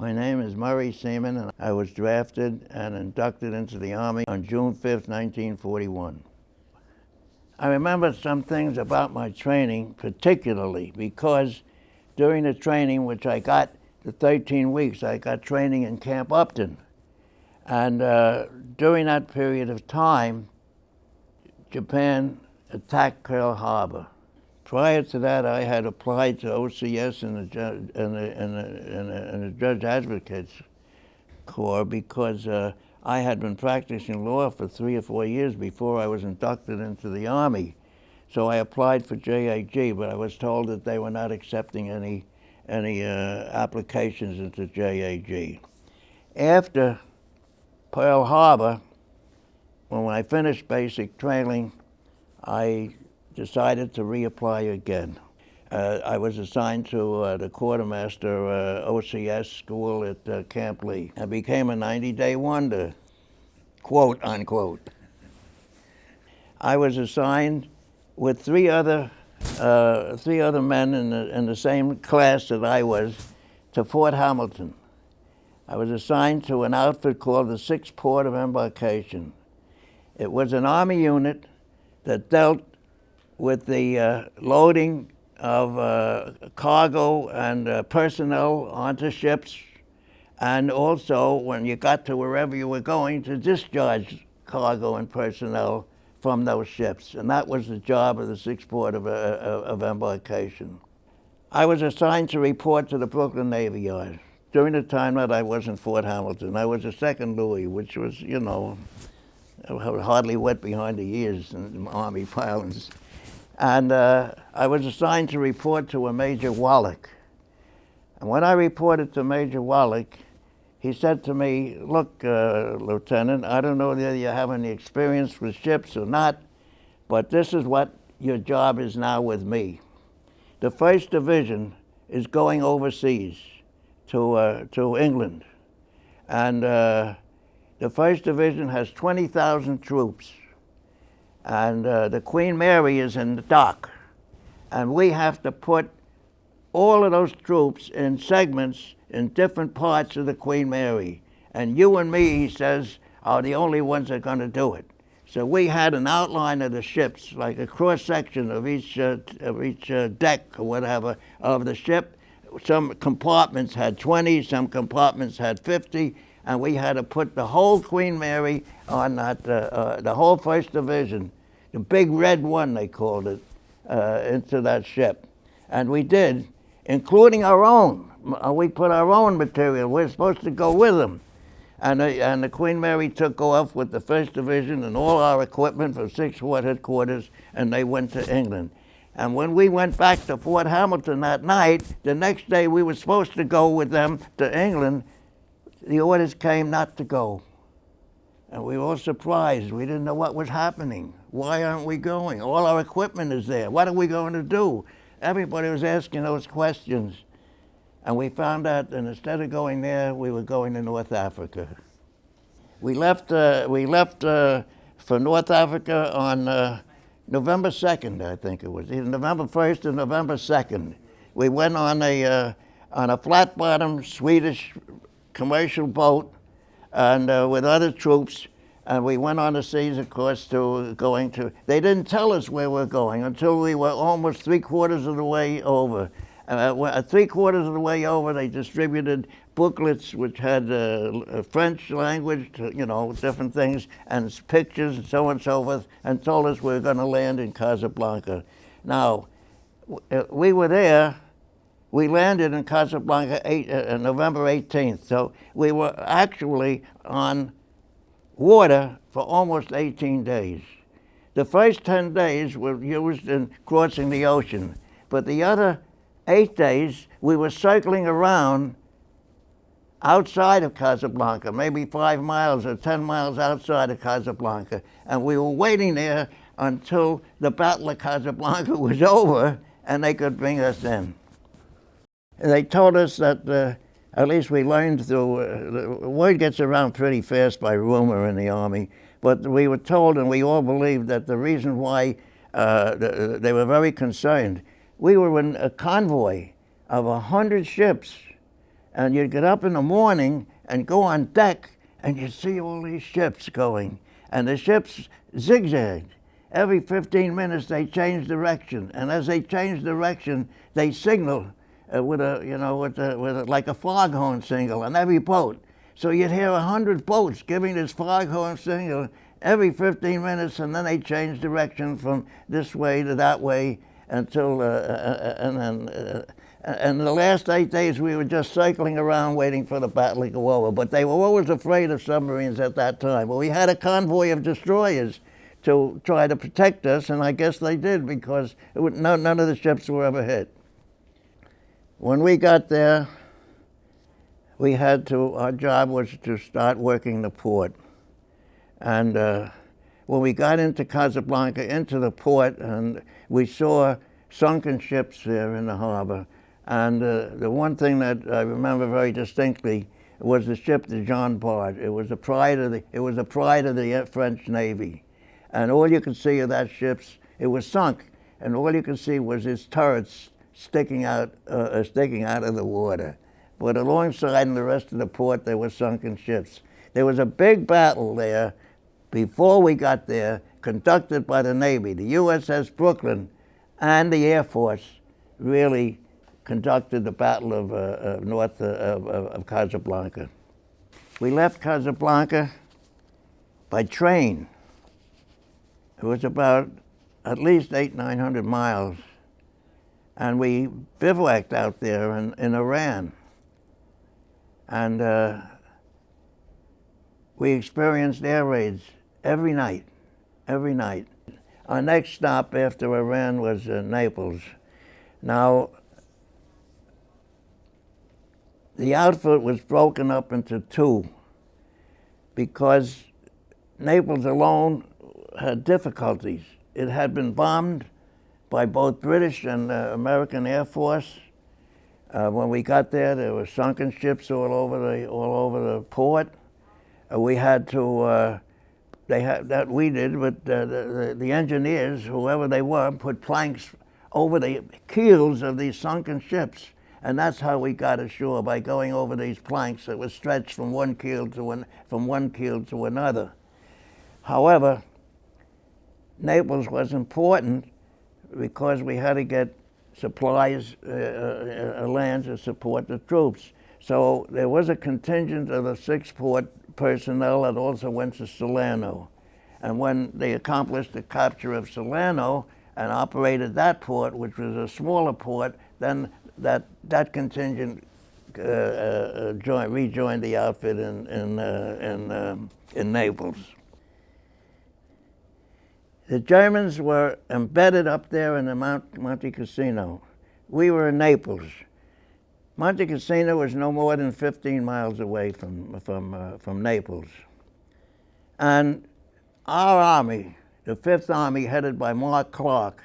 My name is Murray Seaman, and I was drafted and inducted into the Army on June 5th, 1941. I remember some things about my training, particularly because during the training, which I got the 13 weeks, I got training in Camp Upton. And during that period of time, Japan attacked Pearl Harbor. Prior to that, I had applied to OCS in the Judge Advocates Corps because I had been practicing law for 3 or 4 years before I was inducted into the Army. So I applied for JAG, but I was told that they were not accepting any applications into JAG. After Pearl Harbor, when I finished basic training, I decided to reapply again. I was assigned to the quartermaster OCS school at Camp Lee. I became a 90-day wonder, quote unquote. I was assigned with three other men in the same class that I was to Fort Hamilton. I was assigned to an outfit called the 6th Port of Embarkation. It was an Army unit that dealt with the loading of cargo and personnel onto ships, and also when you got to wherever you were going to discharge cargo and personnel from those ships. And that was the job of the 6th Port of Embarkation. I was assigned to report to the Brooklyn Navy Yard. During the time that I was in Fort Hamilton, I was a 2nd Louis, which was, you know, hardly wet behind the ears in Army parlance. And I was assigned to report to a Major Wallach. And when I reported to Major Wallach, he said to me, look, Lieutenant, I don't know whether you have any experience with ships or not, but this is what your job is now with me. The 1st Division is going overseas to England. And the 1st Division has 20,000 troops. And the Queen Mary is in the dock. And we have to put all of those troops in segments in different parts of the Queen Mary. And you and me, he says, are the only ones that are going to do it. So we had an outline of the ships, like a cross-section of each deck or whatever of the ship. Some compartments had 20, some compartments had 50, and we had to put the whole Queen Mary on that, the whole 1st Division, the big red one they called it, into that ship. And we did, including our own. We put our own material. We're supposed to go with them. And the Queen Mary took off with the 1st Division and all our equipment from 6th Port headquarters, and they went to England. And when we went back to Fort Hamilton that night, the next day we were supposed to go with them to England. The orders came not to go. And we were all surprised. We didn't know what was happening. Why aren't we going? All our equipment is there. What are we going to do? Everybody was asking those questions. And we found out that instead of going there, we were going to North Africa. We left for North Africa on November 2nd, I think it was, either November 1st or November 2nd. We went on a flat-bottom Swedish commercial boat and with other troops, and we went on the seas, of course, they didn't tell us where we're going until we were almost 3/4 of the way over. 3/4 of the way over, they distributed booklets which had French language, you know, different things, and pictures and so on and so forth, and told us we were going to land in Casablanca. Now, we were there. We landed in Casablanca November 18th, so we were actually on water for almost 18 days. The first 10 days were used in crossing the ocean, but the other 8 days, we were circling around outside of Casablanca, maybe 5 miles or 10 miles outside of Casablanca. And we were waiting there until the Battle of Casablanca was over and they could bring us in. And they told us that, at least we learned through, the word gets around pretty fast by rumor in the Army, but we were told, and we all believed, that the reason why they were very concerned, we were in a convoy of 100 ships, And you'd get up in the morning and go on deck, and you'd see all these ships going. And the ships zigzagged. Every 15 minutes they changed direction, and as they changed direction, they signaled with like a foghorn signal on every boat. So you'd hear 100 boats giving this foghorn signal every 15 minutes, and then they changed direction from this way to that way until, and the last 8 days we were just circling around waiting for the battle to go over. But they were always afraid of submarines at that time. Well, we had a convoy of destroyers to try to protect us, and I guess they did, because none of the ships were ever hit. When we got there, our job was to start working the port. And when we got into Casablanca, into the port, and we saw sunken ships there in the harbor. And the one thing that I remember very distinctly was the ship, the Jean Bart. It was the pride of the French Navy. And all you could see of that ship, it was sunk, and all you could see was its turrets sticking out of the water. But alongside in the rest of the port, there were sunken ships. There was a big battle there before we got there, conducted by the Navy. The USS Brooklyn and the Air Force really conducted the Battle of north of Casablanca. We left Casablanca by train. It was about at least 800-900 miles, and we bivouacked out there in Iran. And we experienced air raids every night. Our next stop after Iran was Naples. Now, the outfit was broken up into two because Naples alone had difficulties. It had been bombed by both British and American Air Force. When we got there were sunken ships all over the port. We had to, we did, but the engineers, whoever they were, put planks over the keels of these sunken ships. And that's how we got ashore, by going over these planks that were stretched from one keel to another. However, Naples was important because we had to get supplies, land to support the troops. So there was a contingent of the 6th Port personnel that also went to Salerno. And when they accomplished the capture of Salerno and operated that port, which was a smaller port, then that contingent rejoined the outfit in Naples. The Germans were embedded up there in the Monte Cassino. We were in Naples. Monte Cassino was no more than 15 miles away from Naples. And our army, the 5th Army, headed by Mark Clark,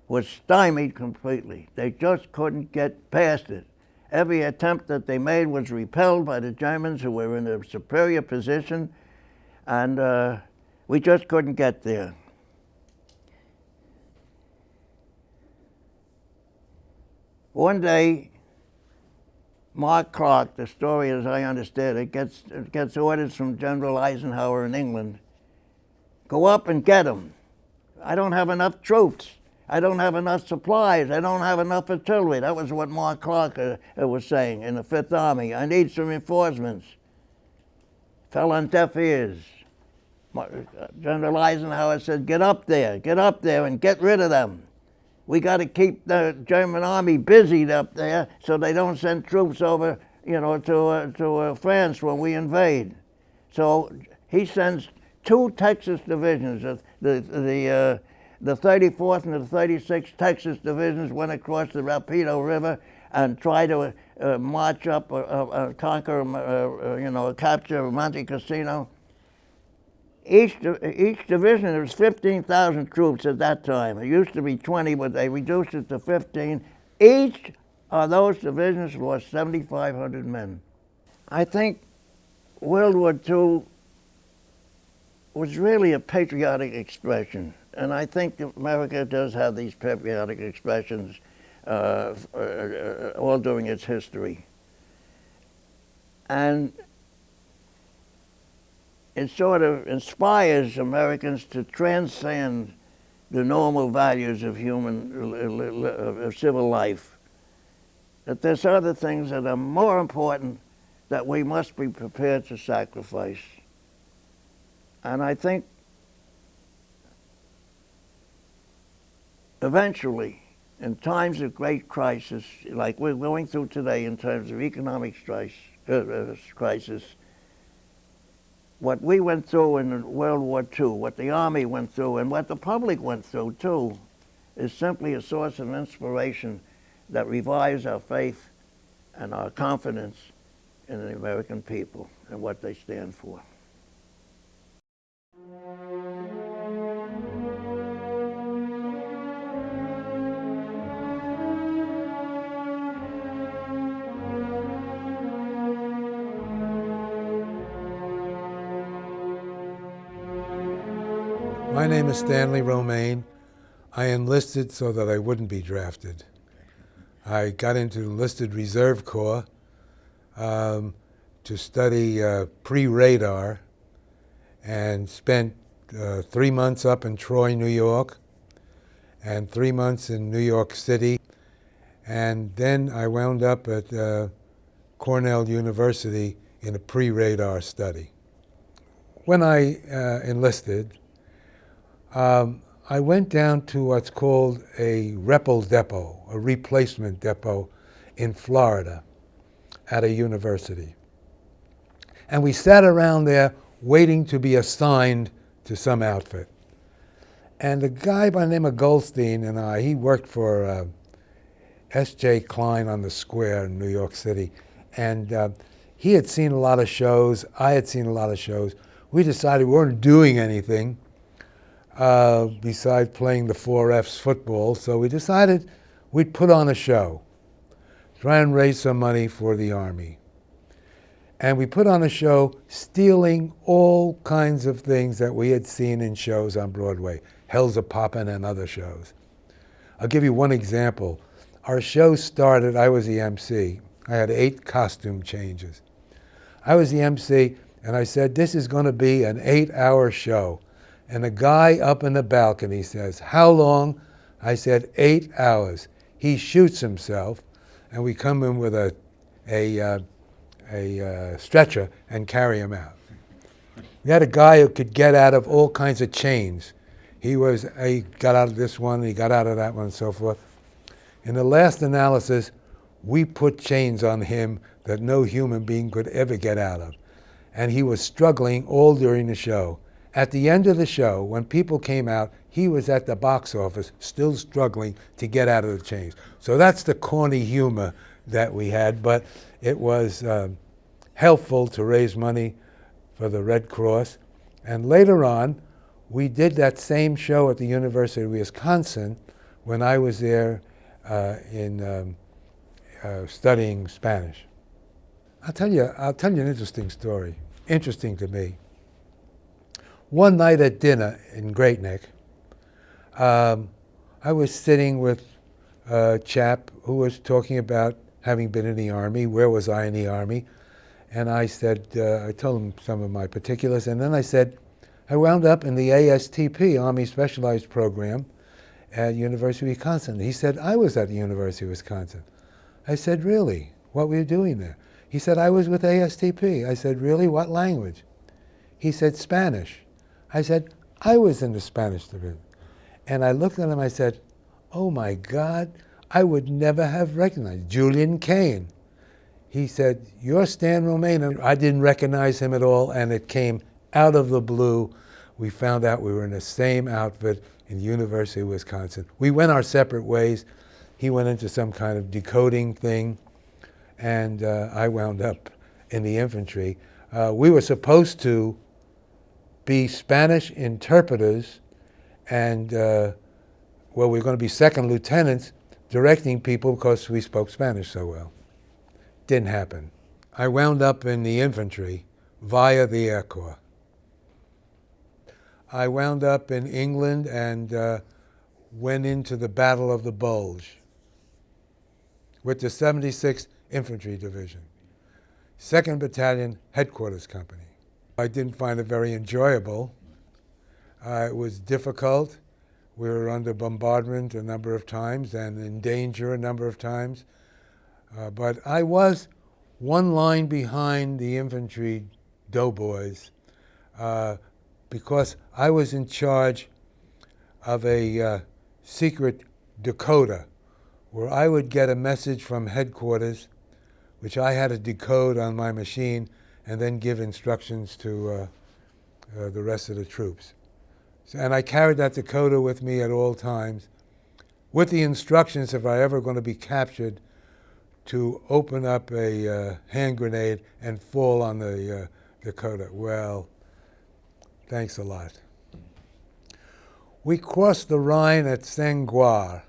was stymied completely. They just couldn't get past it. Every attempt that they made was repelled by the Germans, who were in a superior position, and we just couldn't get there. One day, Mark Clark, the story as I understand it, gets orders from General Eisenhower in England. Go up and get them. I don't have enough troops. I don't have enough supplies. I don't have enough artillery. That was what Mark Clark was saying in the 5th Army. I need some reinforcements. Fell on deaf ears. General Eisenhower said, get up there and get rid of them. We got to keep the German army busied up there so they don't send troops over, to France when we invade. So he sends 2 Texas divisions. The 34th and the 36th Texas divisions went across the Rapido River and tried to march up, conquer, capture Monte Cassino. Each division, there was 15,000 troops at that time. It used to be 20, but they reduced it to 15. Each of those divisions lost 7,500 men. I think World War II was really a patriotic expression. And I think America does have these patriotic expressions all during its history. And it sort of inspires Americans to transcend the normal values of of civil life. That there's other things that are more important that we must be prepared to sacrifice. And I think eventually, in times of great crisis, like we're going through today in terms of economic crisis, what we went through in World War II, what the Army went through, and what the public went through too, is simply a source of inspiration that revives our faith and our confidence in the American people and what they stand for. My name is Stanley Romaine. I enlisted so that I wouldn't be drafted. I got into enlisted reserve corps to study pre-radar and spent 3 months up in Troy, New York, and 3 months in New York City. And then I wound up at Cornell University in a pre-radar study. When I enlisted, I went down to what's called a REPL depot, a replacement depot in Florida at a university. And we sat around there waiting to be assigned to some outfit. And a guy by the name of Goldstein and he worked for S.J. Klein on the Square in New York City. And he had seen a lot of shows, I had seen a lot of shows. We decided we weren't doing anything besides playing the 4Fs football, so we decided we'd put on a show, try and raise some money for the Army. And we put on a show stealing all kinds of things that we had seen in shows on Broadway, Hell's a Poppin' and other shows. I'll give you one example. Our show started, I was the MC. I had 8 costume changes. I was the MC, and I said, this is going to be an 8-hour show. And a guy up in the balcony says, how long? I said, 8 hours. He shoots himself, and we come in with a stretcher and carry him out. We had a guy who could get out of all kinds of chains. He got out of this one, he got out of that one, and so forth. In the last analysis, we put chains on him that no human being could ever get out of. And he was struggling all during the show. At the end of the show, when people came out, he was at the box office still struggling to get out of the chains. So that's the corny humor that we had, but it was helpful to raise money for the Red Cross. And later on, we did that same show at the University of Wisconsin when I was there studying Spanish. I'll tell you an interesting story, interesting to me. One night at dinner in Great Neck, I was sitting with a chap who was talking about having been in the Army, where was I in the Army, and I said, I told him some of my particulars, and then I said, I wound up in the ASTP, Army Specialized Program, at University of Wisconsin. He said, I was at the University of Wisconsin. I said, really? What were you doing there? He said, I was with ASTP. I said, really? What language? He said, Spanish. I said, I was in the Spanish division. And I looked at him, I said, oh my God, I would never have recognized Julian Kane. He said, you're Stan Romaine. I didn't recognize him at all, and it came out of the blue. We found out we were in the same outfit in the University of Wisconsin. We went our separate ways. He went into some kind of decoding thing, and I wound up in the infantry. We were supposed to be Spanish interpreters, and we were going to be second lieutenants directing people because we spoke Spanish so well. Didn't happen. I wound up in the infantry via the Air Corps. I wound up in England and went into the Battle of the Bulge with the 76th Infantry Division. 2nd Battalion Headquarters Company. I didn't find it very enjoyable. It was difficult. We were under bombardment a number of times and in danger a number of times. But I was one line behind the infantry doughboys because I was in charge of a secret decoder where I would get a message from headquarters, which I had to decode on my machine and then give instructions to the rest of the troops. And I carried that decoder with me at all times with the instructions, if I ever going to be captured, to open up a hand grenade and fall on the decoder. Well, thanks a lot. We crossed the Rhine at Saint-Gouard,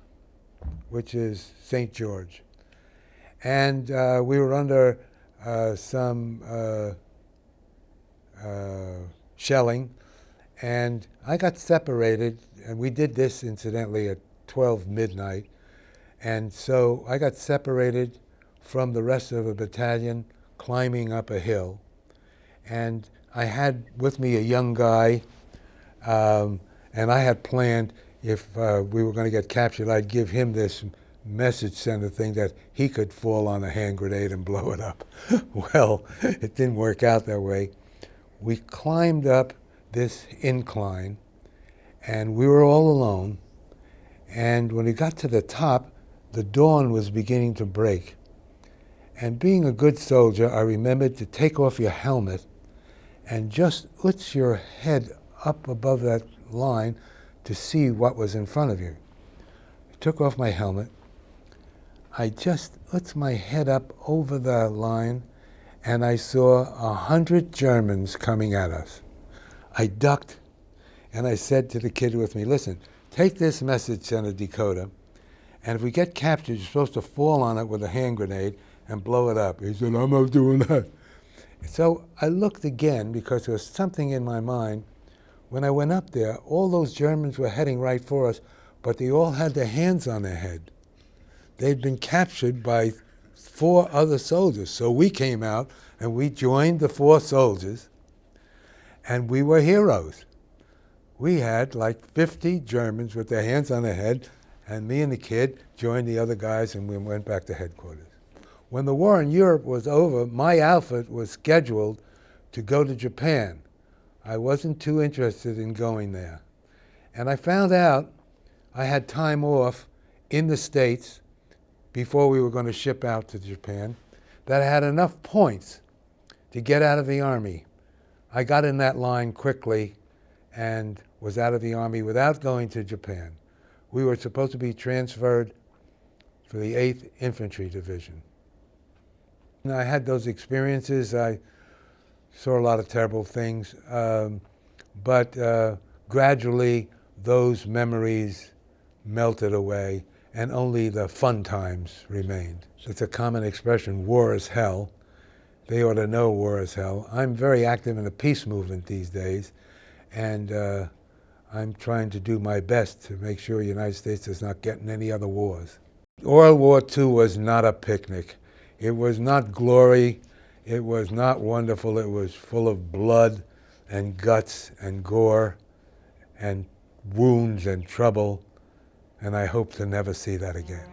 which is St. George. And we were under some shelling. And I got separated, and we did this, incidentally, at 12 midnight. And so I got separated from the rest of the battalion climbing up a hill. And I had with me a young guy, and I had planned if we were going to get captured, I'd give him this message sender thing that he could fall on a hand grenade and blow it up. Well, it didn't work out that way. We climbed up this incline, and we were all alone. And when we got to the top, the dawn was beginning to break. And being a good soldier, I remembered to take off your helmet and just put your head up above that line to see what was in front of you. I took off my helmet. I just put my head up over the line, and I saw 100 Germans coming at us. I ducked, and I said to the kid with me, listen, take this message sender decoder, and if we get captured, you're supposed to fall on it with a hand grenade and blow it up. He said, I'm not doing that. So I looked again, because there was something in my mind. When I went up there, all those Germans were heading right for us, but they all had their hands on their head. They'd been captured by 4 other soldiers. So we came out, and we joined the 4 soldiers, and we were heroes. We had like 50 Germans with their hands on their head, and me and the kid joined the other guys, and we went back to headquarters. When the war in Europe was over, my outfit was scheduled to go to Japan. I wasn't too interested in going there. And I found out I had time off in the States before we were going to ship out to Japan, that I had enough points to get out of the Army. I got in that line quickly and was out of the Army without going to Japan. We were supposed to be transferred for the 8th Infantry Division. And I had those experiences. I saw a lot of terrible things, but gradually those memories melted away, and only the fun times remained. It's a common expression, war is hell. They ought to know war is hell. I'm very active in the peace movement these days, and I'm trying to do my best to make sure the United States does not get in any other wars. World War II was not a picnic. It was not glory. It was not wonderful. It was full of blood and guts and gore and wounds and trouble, and I hope to never see that again.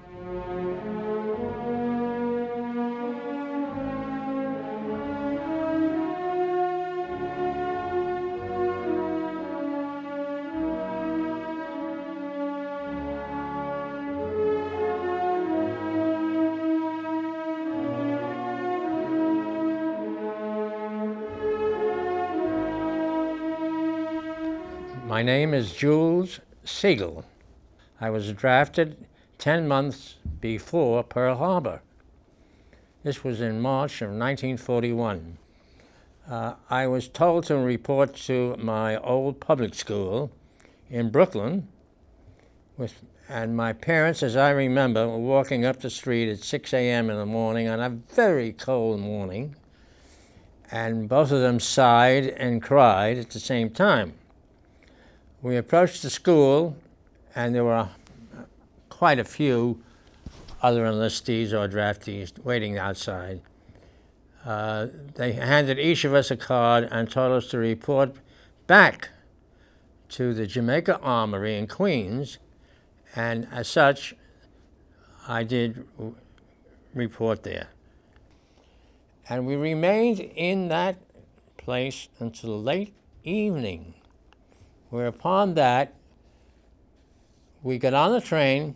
My name is Jules Siegel. I was drafted 10 months before Pearl Harbor. This was in March of 1941. I was told to report to my old public school in Brooklyn, and my parents, as I remember, were walking up the street at 6 a.m. in the morning on a very cold morning, and both of them sighed and cried at the same time. We approached the school, and there were quite a few other enlistees or draftees waiting outside. They handed each of us a card and told us to report back to the Jamaica Armory in Queens, and as such, I did report there. And we remained in that place until late evening, whereupon that we got on the train